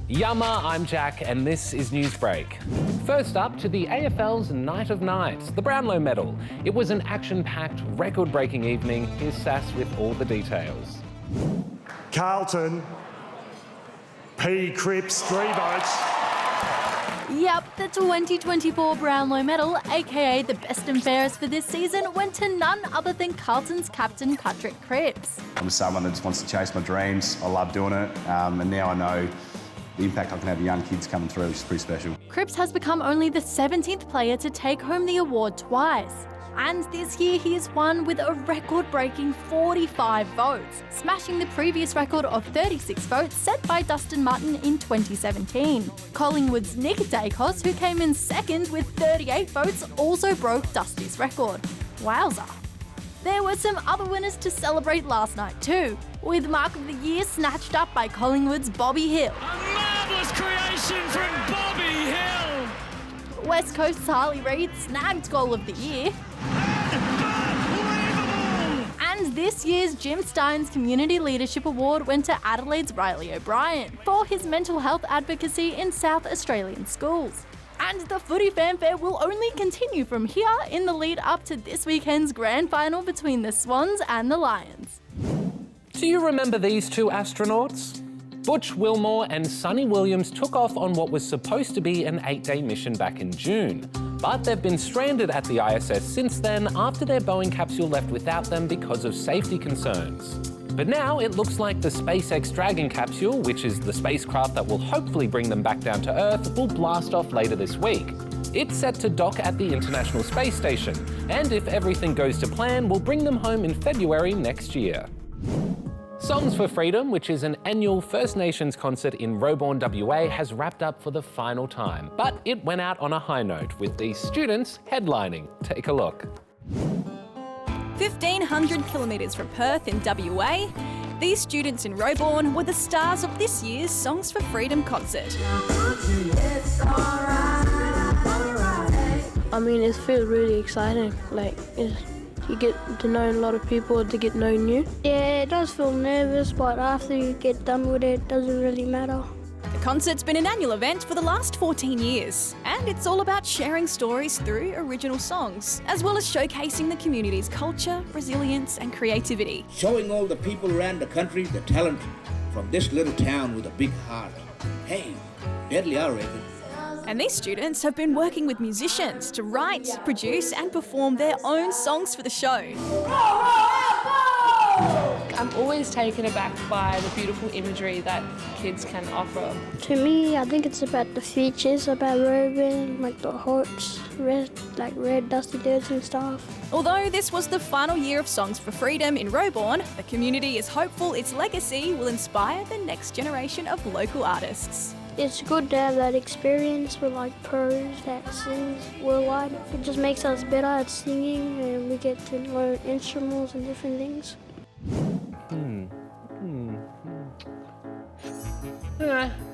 Yumma, I'm Jack, and this is Newsbreak. First up, to the AFL's Night of Nights, the Brownlow Medal. It was an action-packed, record-breaking evening. Here's Sass with all the details. Carlton, Cripps, 3 votes. Yep, the 2024 Brownlow Medal, aka the best and fairest for this season, went to none other than Carlton's captain, Cripps. I'm someone that just wants to chase my dreams. I love doing it, and now I know the impact I can have on young kids coming through, which is pretty special. Cripps has become only the 17th player to take home the award twice. And this year he has won with a record-breaking 45 votes, smashing the previous record of 36 votes set by Dustin Martin in 2017. Collingwood's Nick Daicos, who came in second with 38 votes, also broke Dusty's record. Wowza. There were some other winners to celebrate last night too, with Mark of the Year snatched up by Collingwood's Bobby Hill. A marvellous creation from Bobby Hill! West Coast's Harley Reid snagged Goal of the Year. And this year's Jim Stynes Community Leadership Award went to Adelaide's Reilly for his mental health advocacy in South Australian schools. And the footy fanfare will only continue from here in the lead up to this weekend's grand final between the Swans and the Lions. Do you remember these two astronauts? Butch Wilmore and Sonny Williams took off on what was supposed to be an 8-day mission back in June. But they've been stranded at the ISS since then after their Boeing capsule left without them because of safety concerns. But now it looks like the SpaceX Dragon capsule, which is the spacecraft that will hopefully bring them back down to Earth, will blast off later this week. It's set to dock at the International Space Station, and if everything goes to plan, will bring them home in February next year. Songs for Freedom, which is an annual First Nations concert in Roebourne, WA, has wrapped up for the final time. But it went out on a high note, with the students headlining. Take a look. 1,500 kilometres from Perth in WA, these students in Roebourne were the stars of this year's Songs for Freedom concert. I mean, it feels really exciting. You get to know a lot of people to get to know you. Yeah, it does feel nervous, but after you get done with it, it doesn't really matter. The concert's been an annual event for the last 14 years, and it's all about sharing stories through original songs, as well as showcasing the community's culture, resilience and creativity. Showing all the people around the country the talent from this little town with a big heart. Hey, deadly, I reckon. And these students have been working with musicians to write, produce and perform their own songs for the show. I'm always taken aback by the beautiful imagery that kids can offer. To me, I think it's about the features, about Roebourne, like the horse, red dusty dirts and stuff. Although this was the final year of Songs for Freedom in Roebourne, the community is hopeful its legacy will inspire the next generation of local artists. It's good to have that experience with pros that sings worldwide. It just makes us better at singing and we get to learn instruments and different things.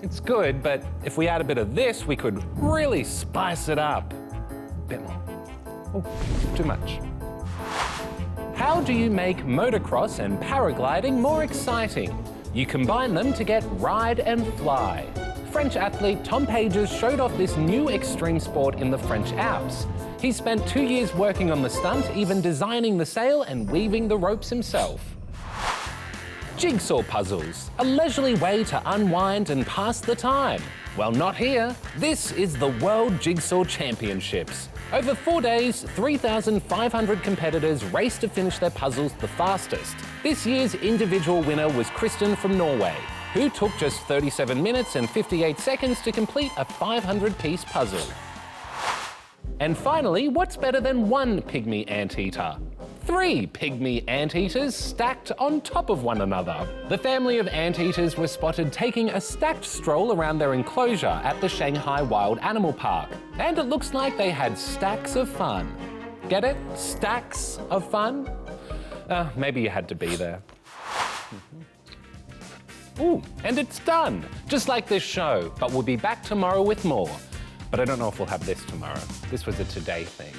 It's good, but if we add a bit of this, we could really spice it up. A bit more. Oh, too much. How do you make motocross and paragliding more exciting? You combine them to get ride and fly. French athlete Tom Pages showed off this new extreme sport in the French Alps. He spent 2 years working on the stunt, even designing the sail and weaving the ropes himself. Jigsaw puzzles, a leisurely way to unwind and pass the time. Well, not here. This is the World Jigsaw Championships. Over 4 days, 3,500 competitors raced to finish their puzzles the fastest. This year's individual winner was Kristen from Norway, who took just 37 minutes and 58 seconds to complete a 500-piece puzzle. And finally, what's better than one pygmy anteater? 3 pygmy anteaters stacked on top of one another. The family of anteaters were spotted taking a stacked stroll around their enclosure at the Shanghai Wild Animal Park. And it looks like they had stacks of fun. Get it? Stacks of fun? Maybe you had to be there. Ooh, and it's done. Just like this show, but we'll be back tomorrow with more. But I don't know if we'll have this tomorrow. This was a today thing.